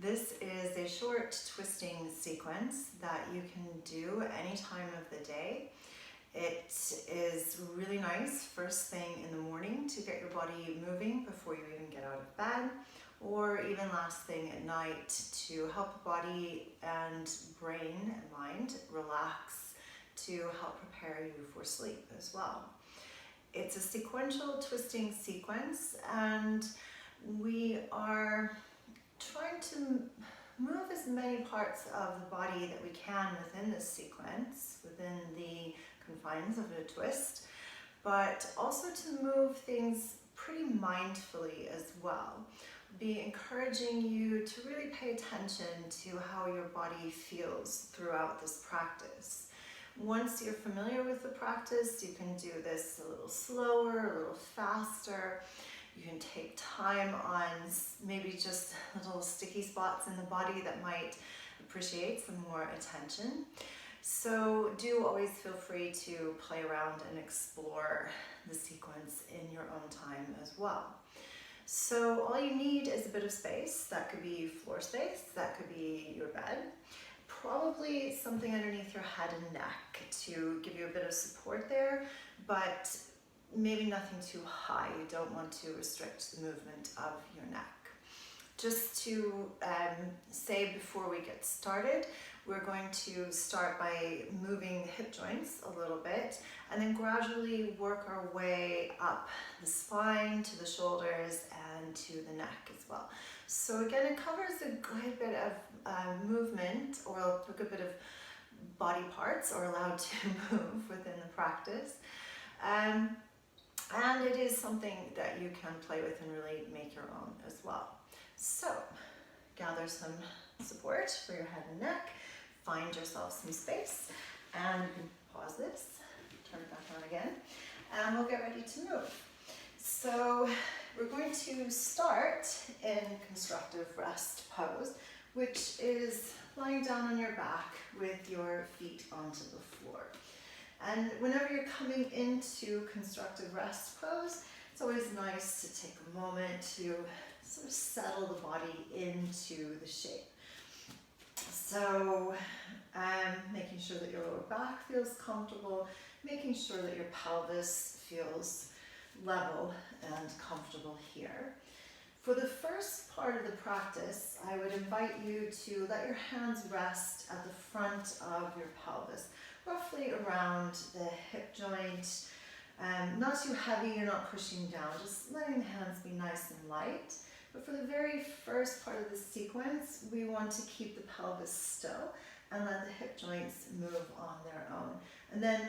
This is a short twisting sequence that you can do any time of the day. It is really nice first thing in the morning to get your body moving before you even get out of bed, or even last thing at night to help the body and brain and mind relax, to help prepare you for sleep as well. It's a sequential twisting sequence, and we are trying to move as many parts of the body that we can within this sequence, within the confines of a twist, but also to move things pretty mindfully as well. Be encouraging you to really pay attention to how your body feels throughout this practice. Once you're familiar with the practice, you can do this a little slower, a little faster. You can take time on maybe just little sticky spots in the body that might appreciate some more attention. So do always feel free to play around and explore the sequence in your own time as well. So all you need is a bit of space. That could be floor space, that could be your bed. Probably something underneath your head and neck to give you a bit of support there, but maybe nothing too high. You don't want to restrict the movement of your neck. Just to say before we get started, we're going to start by moving the hip joints a little bit and then gradually work our way up the spine to the shoulders and to the neck as well. So again, it covers a good bit of movement, or a good bit of body parts are allowed to move within the practice. And it is something that you can play with and really make your own as well. So gather some support for your head and neck, find yourself some space, and you can pause this, turn it back on again, and we'll get ready to move. So we're going to start in constructive rest pose, which is lying down on your back with your feet onto the floor. And whenever you're coming into constructive rest pose, it's always nice to take a moment to sort of settle the body into the shape. So making sure that your lower back feels comfortable, making sure that your pelvis feels level and comfortable here. For the first part of the practice, I would invite you to let your hands rest at the front of your pelvis, roughly around the hip joint. Not too heavy, you're not pushing down, just letting the hands be nice and light. But for the very first part of the sequence, we want to keep the pelvis still and let the hip joints move on their own. And then,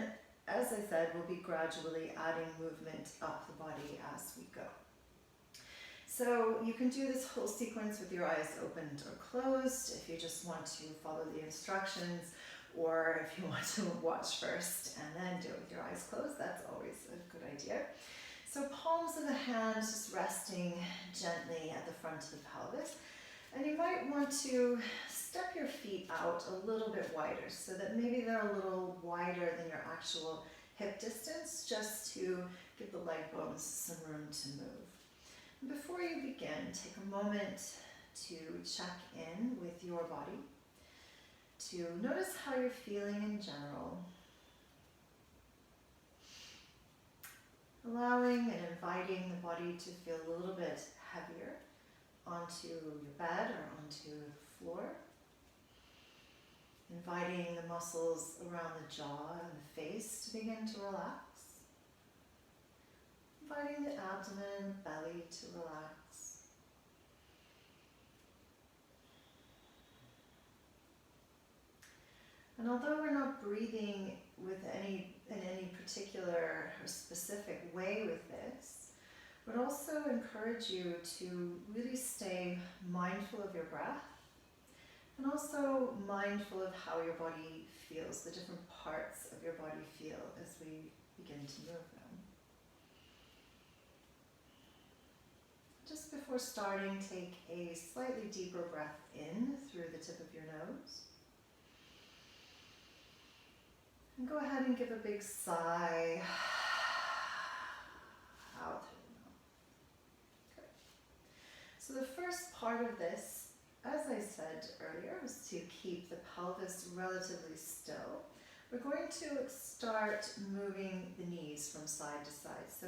as I said, we'll be gradually adding movement up the body as we go. So you can do this whole sequence with your eyes opened or closed if you just want to follow the instructions, or if you want to watch first and then do it with your eyes closed. That's always a good idea. So palms of the hands just resting gently at the front of the pelvis. And you might want to step your feet out a little bit wider, so that maybe they're a little wider than your actual hip distance, just to give the leg bones some room to move. Before you begin, take a moment to check in with your body, to notice how you're feeling in general, allowing and inviting the body to feel a little bit heavier onto your bed or onto the floor, inviting the muscles around the jaw and the face to begin to relax. Inviting the abdomen, belly to relax. And although we're not breathing in any particular or specific way with this, I would also encourage you to really stay mindful of your breath, and also mindful of how your body feels, the different parts of your body feel as we begin to move them. Just before starting, take a slightly deeper breath in through the tip of your nose. And go ahead and give a big sigh out through the mouth. Good. So the first part of this as I said earlier, is to keep the pelvis relatively still. We're going to start moving the knees from side to side, so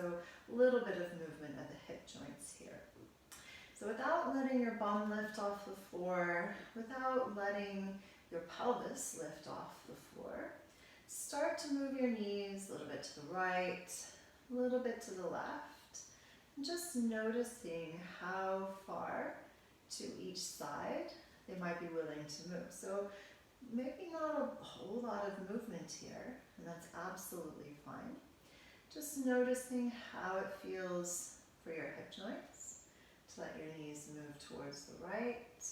a little bit of movement at the hip joints here. So without letting your bum lift off the floor, without letting your pelvis lift off the floor, start to move your knees a little bit to the right, a little bit to the left, and just noticing how far to each side they might be willing to move. So maybe not a whole lot of movement here, and that's absolutely fine. Just noticing how it feels for your hip joints to let your knees move towards the right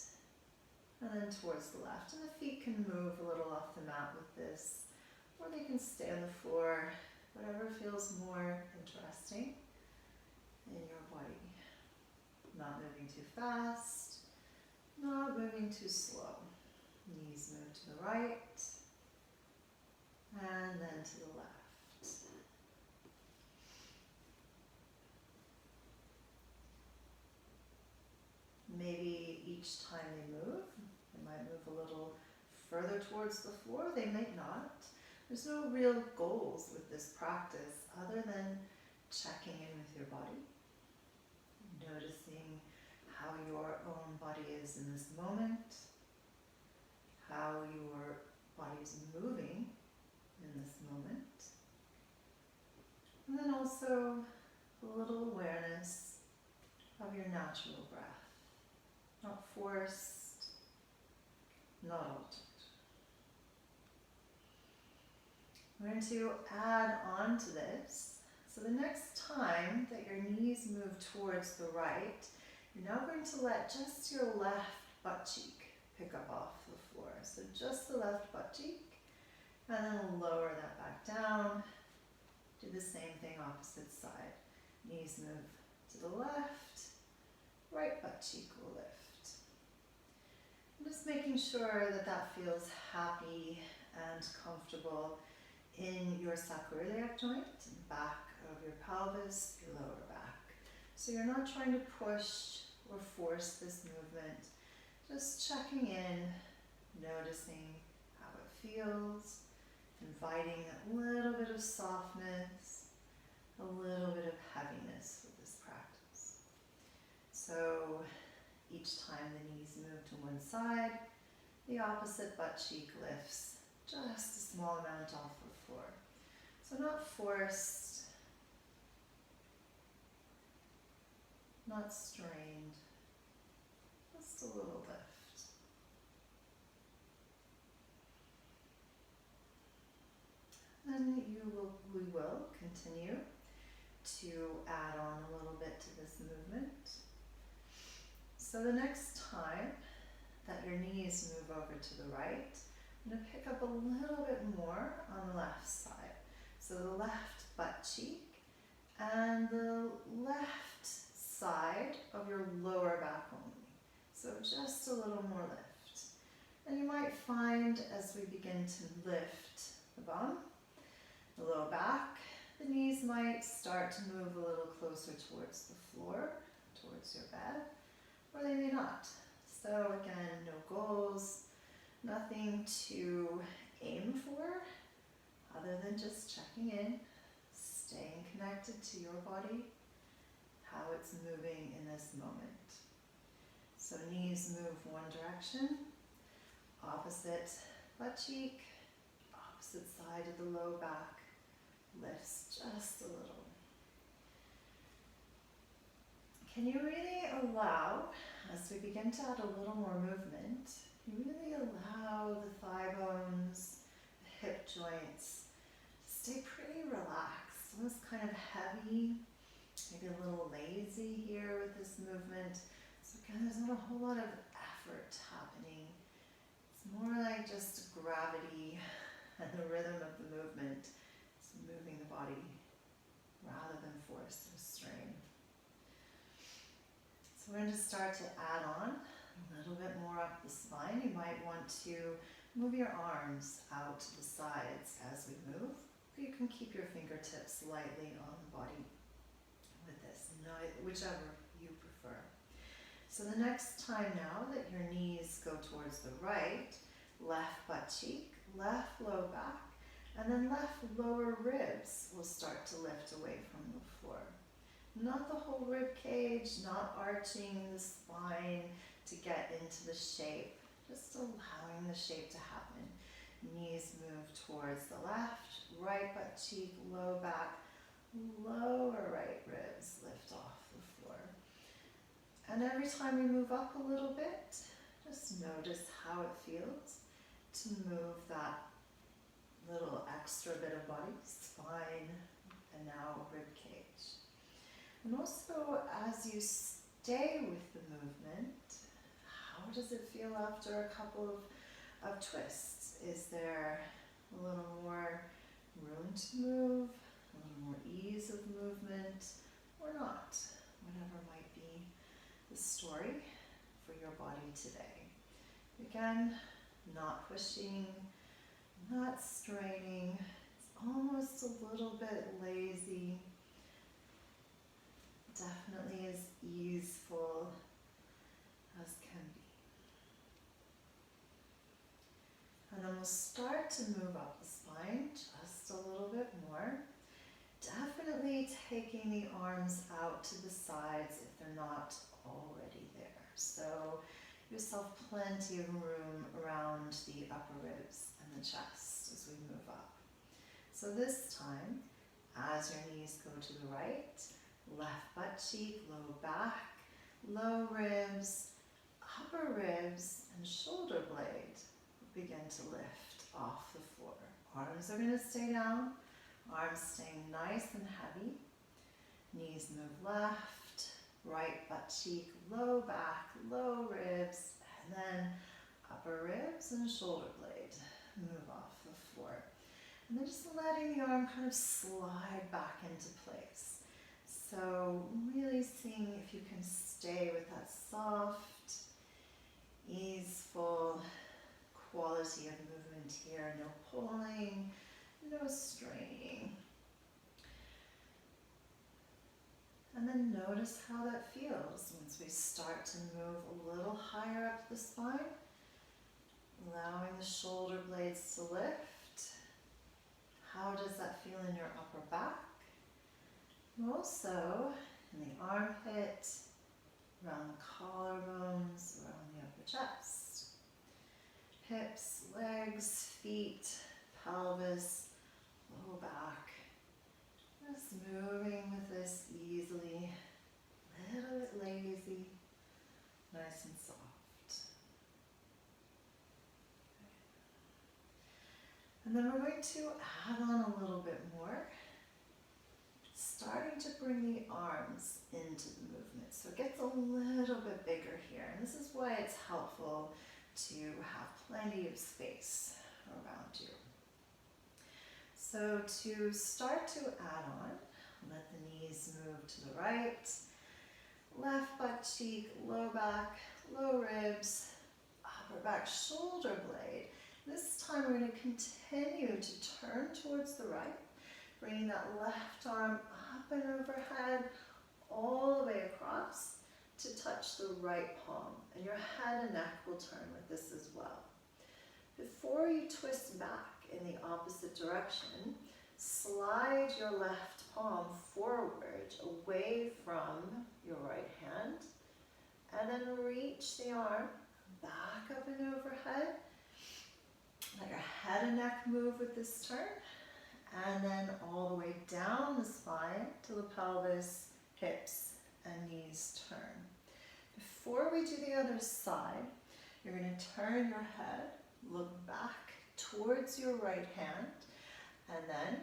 and then towards the left. And the feet can move a little off the mat with this, or they can stay on the floor, whatever feels more interesting in your body. Not moving too fast, not moving too slow. Knees move to the right and then to the left. Maybe each time they move, they might move a little further towards the floor, they might not. There's no real goals with this practice other than checking in with your body, noticing how your own body is in this moment, how your body is moving in this moment, and then also a little awareness of your natural breath. Not forced, not altered. We're going to add on to this. So the next time that your knees move towards the right, you're now going to let just your left butt cheek pick up off the floor. So just the left butt cheek, and then lower that back down. Do the same thing opposite side. Knees move to the left, right butt cheek will lift. Just making sure that that feels happy and comfortable in your sacroiliac joint, back of your pelvis, your lower back. So you're not trying to push or force this movement, just checking in, noticing how it feels, inviting a little bit of softness, a little bit of heaviness with this practice. So each time the knees move to one side, the opposite butt cheek lifts just a small amount off the floor. So not forced, not strained, just a little lift. Then we will continue to add on a little bit to this movement. So the next time that your knees move over to the right, I'm going to pick up a little bit more on the left side. So the left butt cheek and the left side of your lower back only. So just a little more lift. And you might find as we begin to lift the bum, the low back, the knees might start to move a little closer towards the floor, towards your bed, or they may not. So again, no goals, nothing to aim for other than just checking in, staying connected to your body, how it's moving in this moment. So knees move one direction, opposite butt cheek, opposite side of the low back lifts just a little. Can you really allow, as we begin to add a little more movement, you really allow the thigh bones, the hip joints to stay pretty relaxed, almost kind of heavy, maybe a little lazy here with this movement. So again, there's not a whole lot of effort happening. It's more like just gravity and the rhythm of the movement. It's moving the body rather than force or strain. So we're going to start to add on a little bit more up the spine. You might want to move your arms out to the sides as we move. You can keep your fingertips lightly on the body with this, whichever you prefer. So the next time now that your knees go towards the right, left butt cheek, left low back, and then left lower ribs will start to lift away from the floor. Not the whole rib cage, not arching the spine to get into the shape, just allowing the shape to happen. Knees move towards the left, right butt cheek, low back, lower right ribs lift off the floor. And every time we move up a little bit, just notice how it feels to move that little extra bit of body, spine, and now rib cage. And also, as you stay with the movement, how does it feel after a couple of twists? Is there a little more room to move, a little more ease of movement, or not? Whatever might be the story for your body today. Again, not pushing, not straining. It's almost a little bit lazy. Definitely as easeful as can be. And then we'll start to move up the spine just a little bit more. Definitely taking the arms out to the sides if they're not already there. So give yourself plenty of room around the upper ribs and the chest as we move up. So this time, as your knees go to the right, left butt cheek, low back, low ribs, upper ribs, and shoulder blade begin to lift off the floor. Arms are going to stay down, arms staying nice and heavy. Knees move left, right butt cheek, low back, low ribs, and then upper ribs and shoulder blade move off the floor. And then just letting the arm kind of slide back into place. So really seeing if you can stay with that soft, easeful quality of movement here. No pulling, no straining. And then notice how that feels once we start to move a little higher up the spine, allowing the shoulder blades to lift. How does that feel in your upper back? Also, in the armpit, around the collarbones, around the upper chest. Hips, legs, feet, pelvis, low back. Just moving with this easily, a little bit lazy, nice and soft. And then we're going to add on a little bit more, starting to bring the arms into the movement. So it gets a little bit bigger here, and this is why it's helpful to have plenty of space around you. So to start to add on, let the knees move to the right, left butt cheek, low back, low ribs, upper back, shoulder blade. This time we're going to continue to turn towards the right, bringing that left arm up and overhead, all the way across to touch the right palm. And your head and neck will turn with this as well. Before you twist back in the opposite direction, slide your left palm forward away from your right hand, and then reach the arm back up and overhead. Let your head and neck move with this turn, and then all the way down the spine to the pelvis, hips, and knees turn. Before we do the other side, you're going to turn your head, look back towards your right hand, and then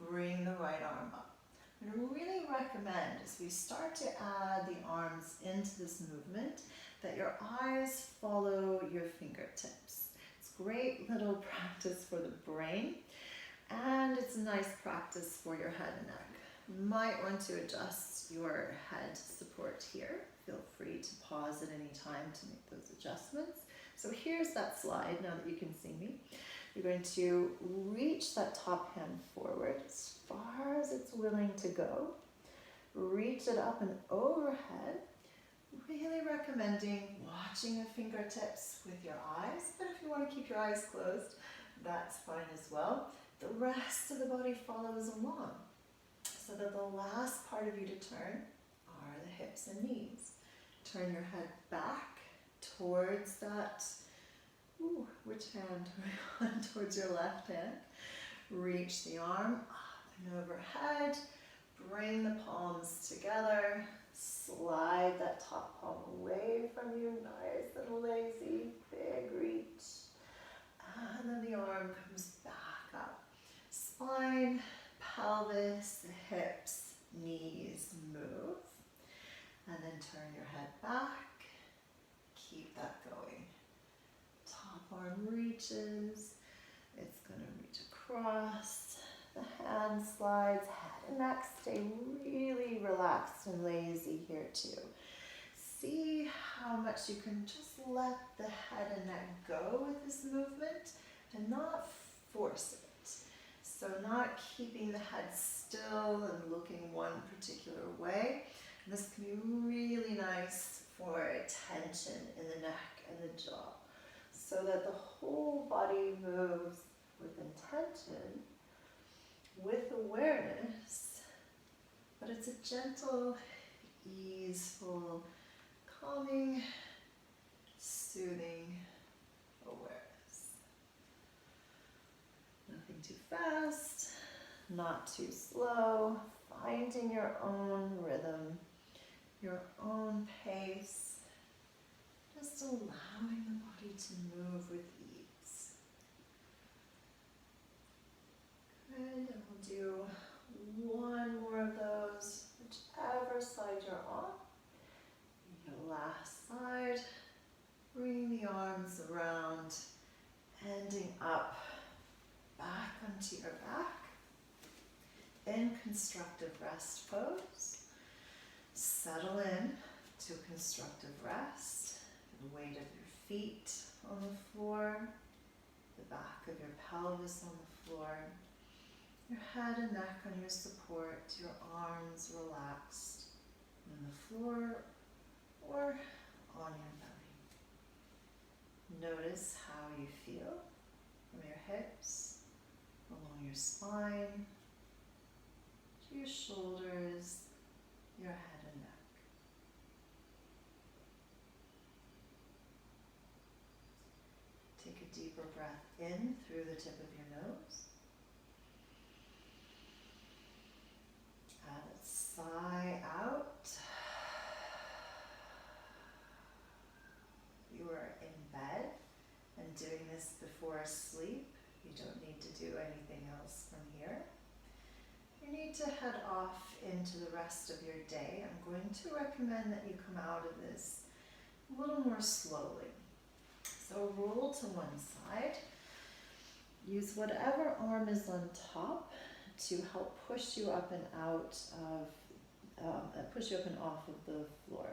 bring the right arm up. I'm going to really recommend, as we start to add the arms into this movement, that your eyes follow your fingertips. It's great little practice for the brain, and it's a nice practice for your head and neck. You might want to adjust your head support here. Feel free to pause at any time to make those adjustments. So here's that slide, now that you can see me. You're going to reach that top hand forward as far as it's willing to go. Reach it up and overhead. Really recommending watching the fingertips with your eyes, but if you want to keep your eyes closed, that's fine as well. The rest of the body follows along, so that the last part of you to turn are the hips and knees. Turn your head back towards that, which hand are we on? Towards your left hand. Reach the arm up and overhead. Bring the palms together. Slide that top palm away from you, nice and lazy, big reach. And then the arm comes back up. Spine, pelvis, the hips, knees move. And then turn your head back. Keep that going. Top arm reaches. It's going to reach across. The hand slides, head and neck stay really relaxed and lazy here too. See how much you can just let the head and neck go with this movement and not force it. So not keeping the head still and looking one particular way. This can be really nice for tension in the neck and the jaw, so that the whole body moves with intention, with awareness, but it's a gentle, easeful, calming, soothing awareness. Nothing too fast, not too slow, finding your own rhythm, your own pace, just allowing the body to move with ease. Good, and we'll do one more of those, whichever side you're on. Your last side, bring the arms around, ending up back onto your back in constructive rest pose. Settle in to constructive rest. The weight of your feet on the floor, the back of your pelvis on the floor, your head and neck on your support, your arms relaxed on the floor or on your belly. Notice how you feel from your hips, along your spine, to your shoulders, your head and neck. Take a deeper breath in through the tip of your nose. And a sigh out. You are in bed and doing this before sleep. You don't need to do anything else from here. You need to head off into the rest of your day. I'm going to recommend that you come out of this a little more slowly. So roll to one side. Use whatever arm is on top to help push you up and out of, push you up and off of the floor.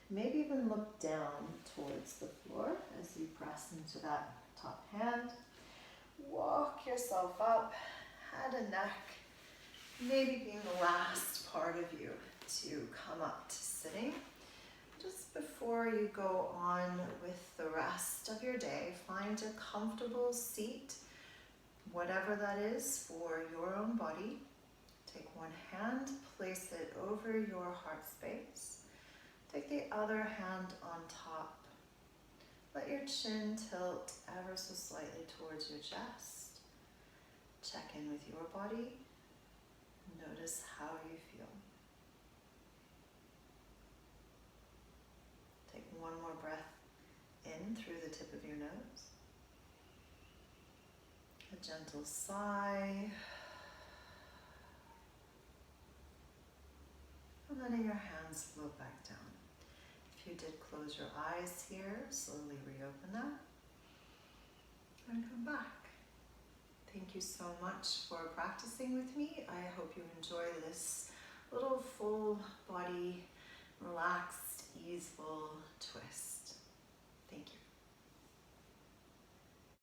Maybe even look down towards the floor as you press into that top hand. Walk yourself up, head and neck, maybe being the last part of you to come up to sitting. Just before you go on with the rest of your day, find a comfortable seat, whatever that is for your own body. Take one hand, place it over your heart space. Take the other hand on top. Let your chin tilt ever so slightly towards your chest. Check in with your body. Notice how you feel. Take one more breath in through the tip of your nose. A gentle sigh. And letting your hands float back down. If you did close your eyes here, slowly reopen them and come back. Thank you so much for practicing with me. I hope you enjoy this little full body, relaxed, easeful twist.